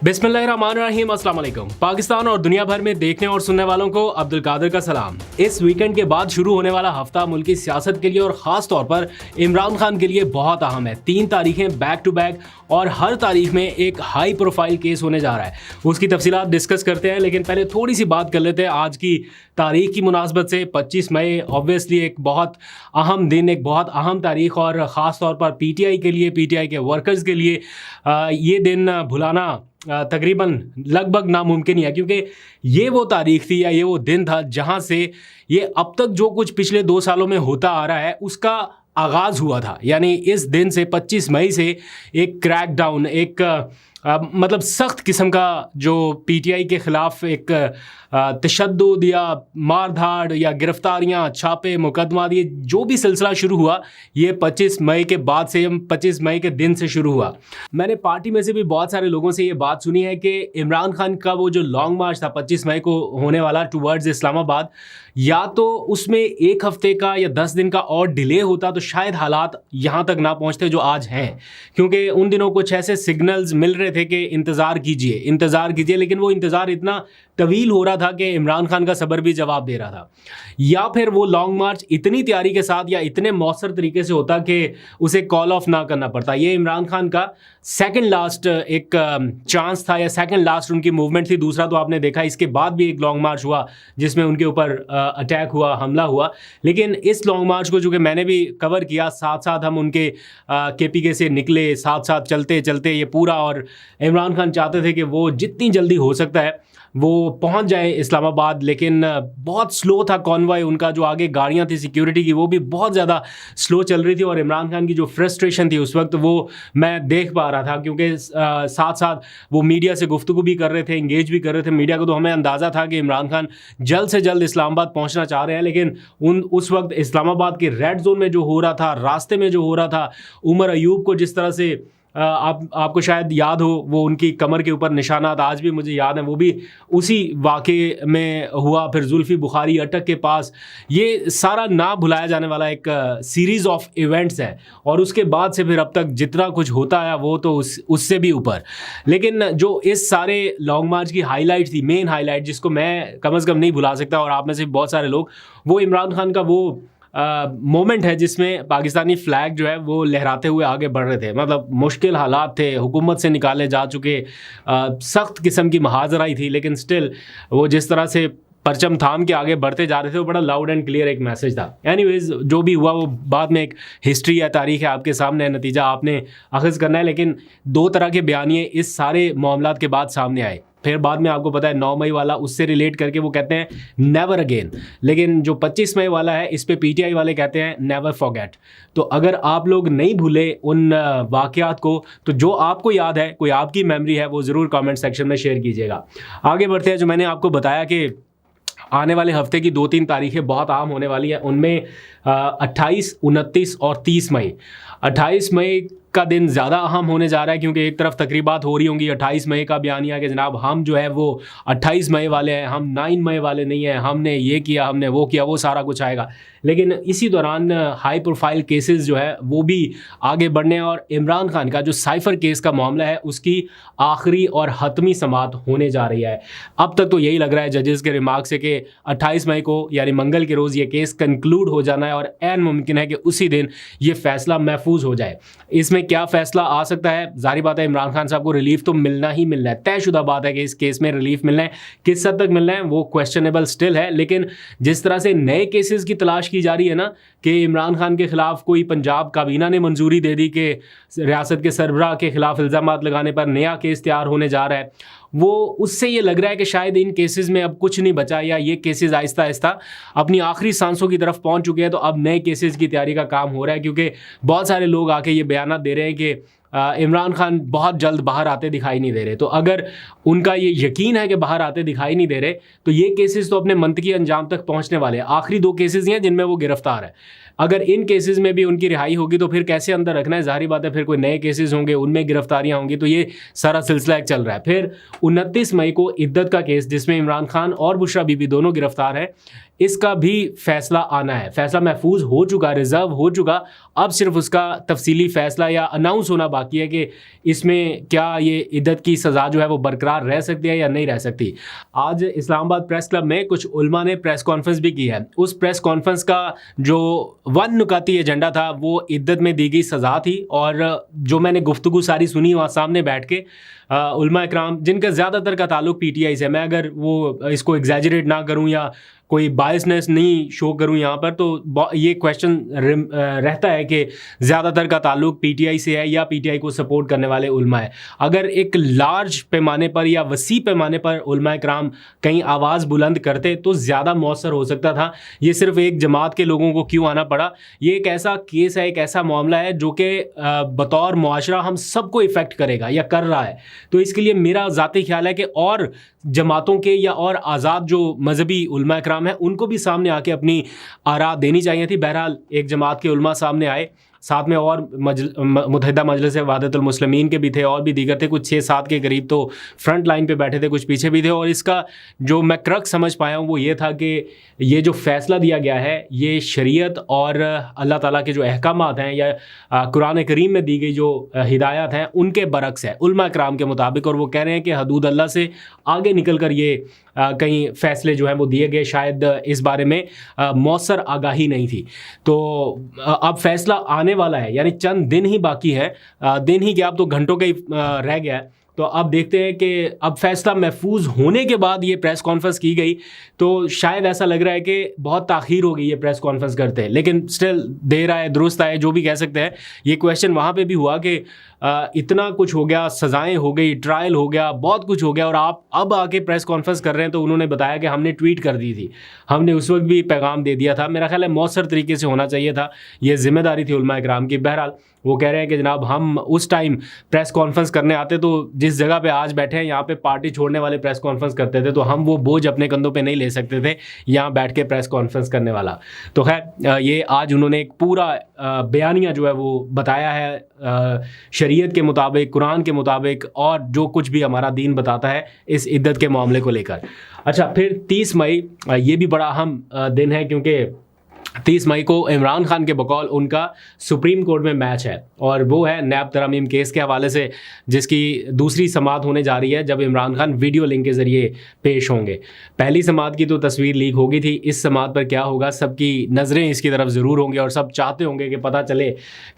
बिस्मिल्लाहिर्रहमानिर्रहीम, अस्सलाम वालेकुम। पाकिस्तान और दुनिया भर में देखने और सुनने वालों को अब्दुल कादिर का सलाम। इस वीकेंड के बाद शुरू होने वाला हफ्ता मुल्की सियासत के लिए और ख़ास तौर पर इमरान खान के लिए बहुत अहम है। 3 तारीखें बैक टू बैक और हर तारीख में एक हाई प्रोफाइल केस होने जा रहा है। उसकी तफसीलात डिस्कस करते हैं, लेकिन पहले थोड़ी सी बात कर लेते हैं आज की तारीख की मुनासबत से। 25 मई ऑब्वियसली एक बहुत अहम दिन, एक बहुत अहम तारीख और ख़ास तौर पर PTI के लिए, PTI के वर्कर्स के लिए ये दिन भुलाना तकरीबन लगभग नामुमकिन ही है, क्योंकि ये वो तारीख थी या ये वो दिन था जहां से ये अब तक जो कुछ पिछले 2 सालों में होता आ रहा है उसका आगाज़ हुआ था। यानी इस दिन से 25 मई से एक क्रैकडाउन, एक मतलब सख्त किस्म का जो PTI के ख़िलाफ़ एक तशद्दुद या मार-धाड़ या गिरफ्तारियां, छापे, मुकदमा, ये जो भी सिलसिला शुरू हुआ ये 25 मई के बाद से, 25 मई के दिन से शुरू हुआ। मैंने पार्टी में से भी बहुत सारे लोगों से ये बात सुनी है कि इमरान खान का वो जो लॉन्ग मार्च था 25 मई को होने वाला टूवर्ड्स इस्लामाबाद, या तो उसमें 1 हफ्ते का या 10 दिन का और डिले होता तो शायद हालात यहाँ तक ना पहुँचते जो आज हैं। क्योंकि उन दिनों कुछ ऐसे सिग्नल्स मिल रहे थे कि इंतज़ार कीजिए, लेकिन वो इंतज़ार इतना तवील हो रहा था कि इमरान खान का सब्र भी जवाब दे रहा था। या फिर वो लॉन्ग मार्च इतनी तैयारी के साथ या इतने मौसर तरीके से होता कि उसे कॉल ऑफ ना करना पड़ता। ये इमरान खान का सेकंड लास्ट एक चांस था या सेकंड लास्ट उनकी मूवमेंट थी। दूसरा तो आपने देखा इसके बाद भी एक लॉन्ग मार्च हुआ जिसमें उनके ऊपर अटैक हुआ, हमला हुआ। लेकिन इस लॉन्ग मार्च को, जो कि मैंने भी कवर किया, साथ साथ हम उनके KPK से निकले, साथ साथ चलते चलते ये पूरा, और इमरान खान चाहते थे कि वो जितनी जल्दी हो सकता है वो पहुंच जाए इस्लामाबाद। लेकिन बहुत स्लो था कॉन्वॉय उनका, जो आगे गाड़ियां थी सिक्योरिटी की वो भी बहुत ज़्यादा स्लो चल रही थी। और इमरान खान की जो फ्रस्ट्रेशन थी उस वक्त वो मैं देख पा रहा था, क्योंकि साथ साथ वो मीडिया से गुफ्तगू भी कर रहे थे, इंगेज भी कर रहे थे मीडिया को। तो हमें अंदाज़ा था कि इमरान खान जल्द से जल्द इस्लामाबाद पहुँचना चाह रहे हैं। लेकिन उस वक्त इस्लामाबाद के रेड जोन में जो हो रहा था, रास्ते में जो हो रहा था, उमर अयूब को जिस तरह से आपको शायद याद हो, वो उनकी कमर के ऊपर निशानात आज भी मुझे याद हैं, वो भी उसी वाक़े में हुआ। फिर जुल्फ़ी बुखारी अटक के पास, ये सारा ना भुलाया जाने वाला एक सीरीज़ ऑफ इवेंट्स है। और उसके बाद से फिर अब तक जितना कुछ होता है वो तो उससे भी ऊपर। लेकिन जो इस सारे लॉन्ग मार्च की हाईलाइट थी, मेन हाईलाइट, जिसको मैं कम अज़ कम नहीं भुला सकता और आप में से बहुत सारे लोग, वो इमरान खान का वो मोमेंट है जिसमें पाकिस्तानी फ्लैग जो है वो लहराते हुए आगे बढ़ रहे थे। मतलब मुश्किल हालात थे, हुकूमत से निकाले जा चुके, सख्त किस्म की महाजराई थी, लेकिन स्टिल वो जिस तरह से परचम थाम के आगे बढ़ते जा रहे थे वो बड़ा लाउड एंड क्लियर एक मैसेज था। एनीवेज, जो भी हुआ वो बाद में एक हिस्ट्री या तारीख है, आपके सामने नतीजा आपने अखज़ करना है। लेकिन 2 तरह के बयानिए इस सारे मामलात के बाद सामने आए। फिर बाद में आपको पता है 9 मई वाला, उससे रिलेट करके वो कहते हैं नेवर अगेन। लेकिन जो 25 मई वाला है इस पे PTI वाले कहते हैं नेवर फॉरगेट। तो अगर आप लोग नहीं भूले उन वाक़यात को, तो जो आपको याद है, कोई आपकी मेमोरी है, वो ज़रूर कमेंट सेक्शन में शेयर कीजिएगा। आगे बढ़ते हैं। जो मैंने आपको बताया कि आने वाले हफ्ते की 2-3 तारीखें बहुत आम होने वाली है, उनमें 28, 29 और 30 मई। 28 मई का दिन ज़्यादा अहम होने जा रहा है, क्योंकि एक तरफ तकरीबात हो रही होंगी 28 मई का बयानिया कि जनाब हम जो है वो 28 मई वाले हैं, हम 9 मई वाले नहीं हैं, हमने ये किया, हमने वो किया, वो सारा कुछ आएगा। लेकिन इसी दौरान हाई प्रोफाइल केसेस जो है वो भी आगे बढ़ने, और इमरान खान का जो साइफ़र केस का मामला है उसकी आखिरी और हतमी समाअत होने जा रही है। अब तक तो यही लग रहा है जजेस के रिमार्क से कि 28 मई को यानी मंगल के रोज़ ये केस कंक्लूड हो जाना है, और ऐन मुमकिन है कि उसी दिन ये फ़ैसला महफूज हो जाए। इसमें क्या फ़ैसला आ सकता है? ज़ाहिर बात है इमरान खान साहब को रिलीफ तो मिलना ही मिलना है, तयशुदा बात है कि इस केस में रिलीफ मिलना है। किस हद तक मिलना है वो क्वेश्चनेबल स्टिल है। लेकिन जिस तरह से नए केसेस की तलाश की जा रही है ना, कि इमरान खान के ख़िलाफ़ कोई पंजाब काबीना ने मंजूरी दे दी कि रियासत के सरबराह के ख़िलाफ़ इल्ज़ामात लगाने पर नया केस तैयार होने जा रहा है, वो उससे ये लग रहा है कि शायद इन केसेस में अब कुछ नहीं बचा, या ये केसेस आहिस्ता आहिस्ता अपनी आखिरी सांसों की तरफ पहुंच चुके हैं। तो अब नए केसेस की तैयारी का काम हो रहा है, क्योंकि बहुत सारे लोग आके ये बयान दे रहे हैं कि इमरान खान बहुत जल्द बाहर आते दिखाई नहीं दे रहे। तो अगर उनका ये यकीन है कि बाहर आते दिखाई नहीं दे रहे, तो ये केसेस तो अपने मंतकी अंजाम तक पहुंचने वाले हैं। आखिरी 2 केसेस ही हैं जिनमें वो गिरफ्तार है। अगर इन केसेस में भी उनकी रिहाई होगी तो फिर कैसे अंदर रखना है? ज़ाहिर बात है फिर कोई नए केसेस होंगे, उनमें गिरफ्तारियां होंगी। तो ये सारा सिलसिला एक चल रहा है। फिर 29 मई को इद्दत का केस, जिसमें इमरान खान और बुशरा बीबी दोनों गिरफ्तार हैं, इसका भी फैसला आना है। फैसला महफूज हो चुका, रिजर्व हो चुका, अब सिर्फ उसका तफसीली फैसला या अनाउंस होना बाकी बाकी है कि इसमें क्या ये इद्दत की सज़ा जो है वो बरकरार रह सकती है या नहीं रह सकती। आज इस्लामाबाद प्रेस क्लब में कुछ उलमा ने प्रेस कॉन्फ्रेंस भी की है। उस प्रेस कॉन्फ्रेंस का जो वन नुकाती एजेंडा था वो इद्दत में दी गई सज़ा थी, और जो मैंने गुफ्तगू सारी सुनी वहाँ सामने बैठ के उलमा इकराम जिनका ज़्यादातर का ताल्लुक पीटीआई से, मैं अगर वो इसको एग्जैजरेट ना करूँ या कोई बायसनेस नहीं शो करूं यहाँ पर, तो ये क्वेश्चन रहता है कि ज़्यादातर का ताल्लुक पीटीआई से है या पीटीआई को सपोर्ट करने वाले उलमा है। अगर एक लार्ज पैमाने पर या वसी पैमाने पर उलमा इकराम कहीं आवाज़ बुलंद करते तो ज़्यादा मौसर हो सकता था। ये सिर्फ एक जमात के लोगों को क्यों आना पड़ा? ये एक ऐसा केस है, एक ऐसा मामला है जो कि बतौर मुआशरा हम सबको इफ़ेक्ट करेगा या कर रहा है। तो इसके लिए मेरा ज़ाती ख्याल है कि और जमातों के या और आज़ाद जो मजहबी उलमा इकराम है उनको भी सामने आके अपनी आरा देनी चाहिए थी। बहरहाल एक जमात के उलमा सामने आए, साथ में और मुत्तहिदा मजलिस वाहदतुल मुस्लिमीन के भी थे और भी दीगर थे, कुछ 6-7 के करीब तो फ्रंट लाइन पे बैठे थे, कुछ पीछे भी थे। और इसका जो मैं क्रक्स समझ पाया हूँ वो ये था कि ये जो फ़ैसला दिया गया है ये शरीयत और अल्लाह ताला के जो अहकामात हैं या कुरान करीम में दी गई जो हिदायत हैं उनके बरक्स है उलमा इकराम के मुताबिक। और वो कह रहे हैं कि हदूद अल्लाह से आगे निकल कर ये कई फ़ैसले जो हैं वो दिए गए, शायद इस बारे में मौसर आगाही नहीं थी। तो अब फ़ैसला आने वाला है, यानी चंद दिन ही बाकी है, दिन ही क्या अब तो घंटों का ही रह गया है। तो अब देखते हैं कि अब फैसला महफूज होने के बाद ये प्रेस कॉन्फ्रेंस की गई, तो शायद ऐसा लग रहा है कि बहुत ताख़ीर हो गई ये प्रेस कॉन्फ्रेंस करते हैं, लेकिन स्टिल देर आए दुरुस्त आए, जो भी कह सकते हैं। ये क्वेश्चन वहाँ पे भी हुआ कि इतना कुछ हो गया, सज़ाएं हो गई, ट्रायल हो गया, बहुत कुछ हो गया, और आप अब आके प्रेस कॉन्फ्रेंस कर रहे हैं। तो उन्होंने बताया कि हमने ट्वीट कर दी थी, हमने उस वक्त भी पैगाम दे दिया था। मेरा ख्याल है मौसर तरीके से होना चाहिए था, ये जिम्मेदारी थी उलमा इकराम की। बहरहाल वो कह रहे हैं कि जनाब हम उस टाइम प्रेस कॉन्फ्रेंस करने आते तो जिस जगह पे आज बैठे हैं यहाँ पे पार्टी छोड़ने वाले प्रेस कॉन्फ्रेंस करते थे, तो हम वो बोझ अपने कंधों पे नहीं ले सकते थे यहाँ बैठ के प्रेस कॉन्फ्रेंस करने वाला। तो खैर ये आज उन्होंने एक पूरा बयानिया जो है वो बताया है शरीयत के मुताबिक, कुरान के मुताबिक, और जो कुछ भी हमारा दीन बताता है इस इद्दत के मामले को लेकर। अच्छा, फिर 30 मई ये भी बड़ा अहम दिन है, क्योंकि 30 मई को इमरान खान के बकौल उनका सुप्रीम कोर्ट में मैच है, और वो है नैब तरमीम केस के हवाले से, जिसकी दूसरी समाअत होने जा रही है जब इमरान खान वीडियो लिंक के ज़रिए पेश होंगे। पहली समाअत की तो तस्वीर लीक हो गई थी, इस समाअत पर क्या होगा, सबकी नज़रें इसकी तरफ ज़रूर होंगी और सब चाहते होंगे कि पता चले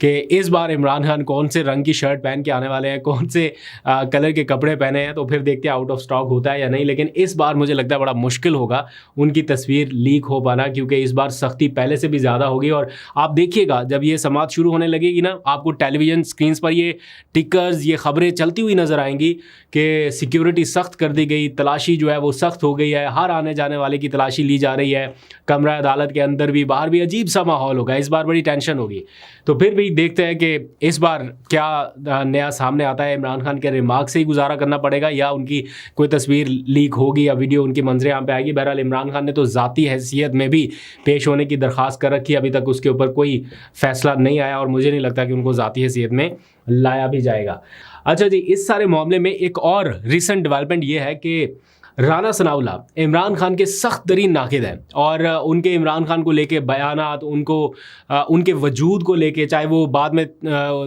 कि इस बार इमरान खान कौन से रंग की शर्ट पहन के आने वाले हैं, कौन से कलर के कपड़े पहने हैं। तो फिर देखते हैं आउट ऑफ स्टॉक होता है या नहीं, लेकिन इस बार मुझे लगता है बड़ा मुश्किल होगा उनकी तस्वीर लीक हो पाना, क्योंकि इस बार सख्ती पहले से भी ज़्यादा होगी। और आप देखिएगा जब ये समाअत शुरू होने लगेगी ना, आपको टेलीविज़न स्क्रीन्स पर ये टिकर्स, ये खबरें चलती हुई नज़र आएंगी कि सिक्योरिटी सख्त कर दी गई, तलाशी जो है वो सख्त हो गई है, हर आने जाने वाले की तलाशी ली जा रही है, कमरा अदालत के अंदर भी बाहर भी अजीब सा माहौल होगा। इस बार बड़ी टेंशन होगी। तो फिर भी देखते हैं कि इस बार क्या नया सामने आता है। इमरान खान के रिमार्क से ही गुजारा करना पड़ेगा या उनकी कोई तस्वीर लीक होगी या वीडियो उनकी मंजरें यहाँ पे आएगी। बहरहाल इमरान खान ने तो ज़ाती हैसियत में भी पेश होने की दरख्वास्त कर रखी है, अभी तक उसके ऊपर कोई फैसला नहीं आया और मुझे नहीं लगता कि उनको ज़ाती हैसियत में लाया भी जाएगा। अच्छा जी, इस सारे मामले में एक और रिसेंट डेवलपमेंट ये है कि राना सनाउल्लाह इमरान खान के सख्त तरीन नाकिद हैं, और उनके इमरान खान को लेके बयानात, उनके वजूद को लेके, चाहे वो बाद में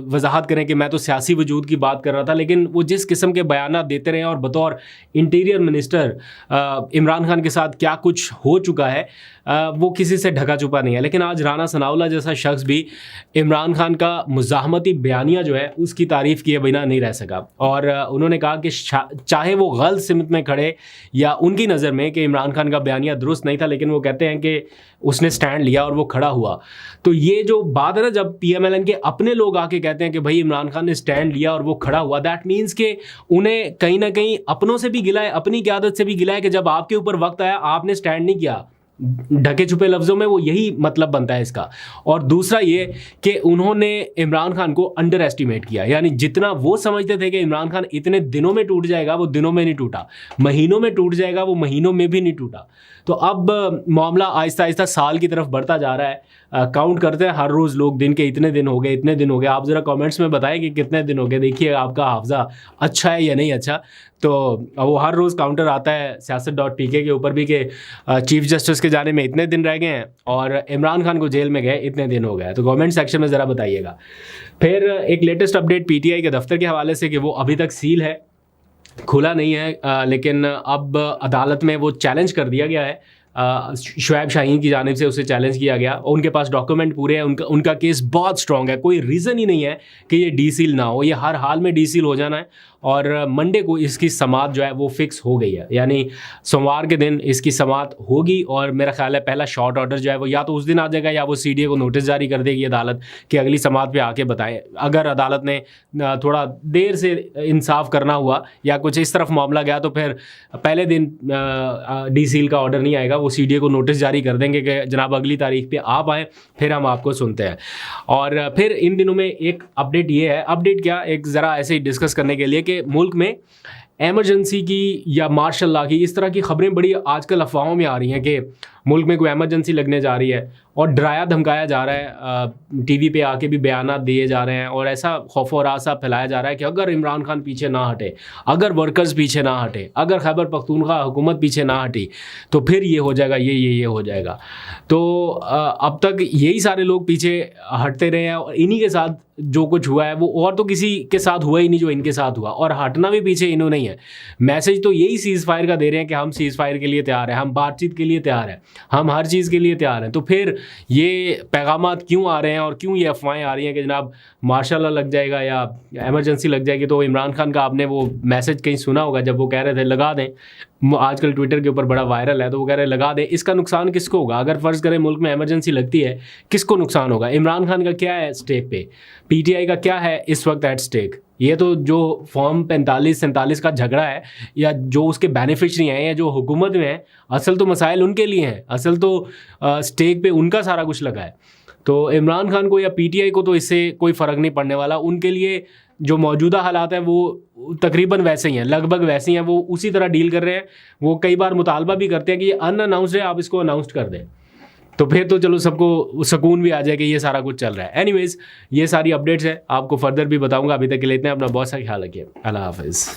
वजाहत करें कि मैं तो सियासी वजूद की बात कर रहा था, लेकिन वो जिस किस्म के बयानात देते रहे और बतौर इंटीरियर मिनिस्टर इमरान खान के साथ क्या कुछ हो चुका है वो किसी से ढका छुपा नहीं है। लेकिन आज राना सनाउल्लाह जैसा शख्स भी इमरान खान का मुज़ाहमती बयानिया जो है उसकी तारीफ़ किए बिना नहीं रह सका, और उन्होंने कहा कि चाहे वो गलत सिमत में खड़े या उनकी नज़र में कि इमरान खान का बयानिया दुरुस्त नहीं था, लेकिन वो कहते हैं कि उसने स्टैंड लिया और वो खड़ा हुआ। तो ये जो बात है ना, जब PMLN के अपने लोग आके कहते हैं कि भाई इमरान खान ने स्टैंड लिया और वो खड़ा हुआ, दैट मीन्स कि उन्हें कहीं ना कहीं अपनों से भी गिला है, अपनी क़यादत से भी गिला है कि जब आपके ऊपर वक्त आया आपने स्टैंड नहीं किया। ढके छुपे लफ्ज़ों में वो यही मतलब बनता है इसका। और दूसरा ये कि उन्होंने इमरान खान को अंडर एस्टिमेट किया, यानी जितना वो समझते थे कि इमरान खान इतने दिनों में टूट जाएगा वो दिनों में नहीं टूटा, महीनों में टूट जाएगा वो महीनों में भी नहीं टूटा। तो अब मामला आहिस्ता आहिस्ता साल की तरफ बढ़ता जा रहा है। काउंट करते हैं हर रोज़ लोग, दिन के इतने दिन हो गए, इतने दिन हो गए। आप ज़रा कमेंट्स में बताएं कि कितने दिन हो गए। देखिए आपका हाफजा अच्छा है या नहीं अच्छा। तो वो हर रोज़ काउंटर आता है siyaset.pk के ऊपर भी कि चीफ जस्टिस के जाने में इतने दिन रह गए हैं और इमरान खान को जेल में गए इतने दिन हो गए। तो कमेंट सेक्शन में ज़रा बताइएगा। फिर एक लेटेस्ट अपडेट पीटीआई के दफ्तर के हवाले से कि वो अभी तक सील है, खुला नहीं है, लेकिन अब अदालत में वो चैलेंज कर दिया गया है। शुएब शाहीन की जानिब से उसे चैलेंज किया गया। उनके पास डॉक्यूमेंट पूरे हैं, उनका केस बहुत स्ट्रॉन्ग है। कोई रीज़न ही नहीं है कि ये डीसील ना हो, ये हर हाल में डीसील हो जाना है। और मंडे को इसकी समाअत जो है वो फिक्स हो गई है, यानी सोमवार के दिन इसकी समाअत होगी। और मेरा ख्याल है पहला शॉर्ट ऑर्डर जो है वो या तो उस दिन आ जाएगा या वो सीडीए को नोटिस जारी कर देगी अदालत कि अगली समाअत पे आके बताएं। अगर अदालत ने थोड़ा देर से इंसाफ करना हुआ या कुछ इस तरफ मामला गया तो फिर पहले दिन डीसील का ऑर्डर नहीं आएगा, वो सीडीए को नोटिस जारी कर देंगे कि जनाब अगली तारीख पे आप आएँ, फिर हम आपको सुनते हैं। और फिर इन दिनों में एक अपडेट ये है, अपडेट क्या, एक ज़रा ऐसे ही डिस्कस करने के लिए कि मुल्क में एमरजेंसी की या मार्शल लॉ की इस तरह की खबरें बड़ी आजकल अफवाहों में आ रही हैं कि मुल्क में कोई एमरजेंसी लगने जा रही है और डराया धमकाया जा रहा है। टीवी पे आके भी बयानात दिए जा रहे हैं और ऐसा खौफ और आसा फैलाया जा रहा है कि अगर इमरान खान पीछे ना हटे, अगर वर्कर्स पीछे ना हटे, अगर खैबर पख्तूनख्वा हुकूमत पीछे ना हटी तो फिर ये हो जाएगा, ये हो जाएगा। तो अब तक यही सारे लोग पीछे हटते रहे हैं और इन्हीं के साथ जो कुछ हुआ है वो और तो किसी के साथ हुआ ही नहीं जो इनके साथ हुआ, और हटना भी पीछे इन्होंने ही है। मैसेज तो यही सीज़ फायर का दे रहे हैं कि हम सीज़ फायर के लिए तैयार हैं, हम बातचीत के लिए तैयार हैं, हम हर चीज़ के लिए तैयार हैं। तो फिर ये पैगामात क्यों आ रहे हैं और क्यों ये अफवाहें आ रही हैं कि जनाब मार्शल लॉ लग जाएगा या एमरजेंसी लग जाएगी? तो इमरान खान का आपने वो मैसेज कहीं सुना होगा जब वो कह रहे थे लगा दें, आजकल ट्विटर के ऊपर बड़ा वायरल है, तो वो कह रहे हैं लगा दें। इसका नुकसान किसको होगा? अगर फ़र्ज़ करें मुल्क में एमरजेंसी लगती है, किसको नुकसान होगा? इमरान खान का क्या है स्टेक पे, पीटीआई का क्या है इस वक्त एट स्टेक? ये तो जो फॉर्म 45-47 का झगड़ा है या जो उसके बेनिफिशरी हैं या जो हुकूमत में है, असल तो मसाइल उनके लिए हैं, असल तो स्टेक पे उनका सारा कुछ लगा है। तो इमरान खान को या पीटीआई को तो इससे कोई फ़र्क नहीं पड़ने वाला। उनके लिए जो मौजूदा हालात हैं वो तकरीबन वैसे ही हैं, लगभग वैसे ही हैं, वो उसी तरह डील कर रहे हैं। वो कई बार मुतालबा भी करते हैं कि ये अनअनाउंस्ड है, आप इसको अनाउंस्ड कर दें, तो फिर तो चलो सबको सुकून भी आ जाए कि ये सारा कुछ चल रहा है। एनीवेज, ये सारी अपडेट्स हैं, आपको फर्दर भी बताऊंगा। अभी तक के लिए इतना, अपना बहुत सा ख्याल रखिए। अल्लाह हाफिज़।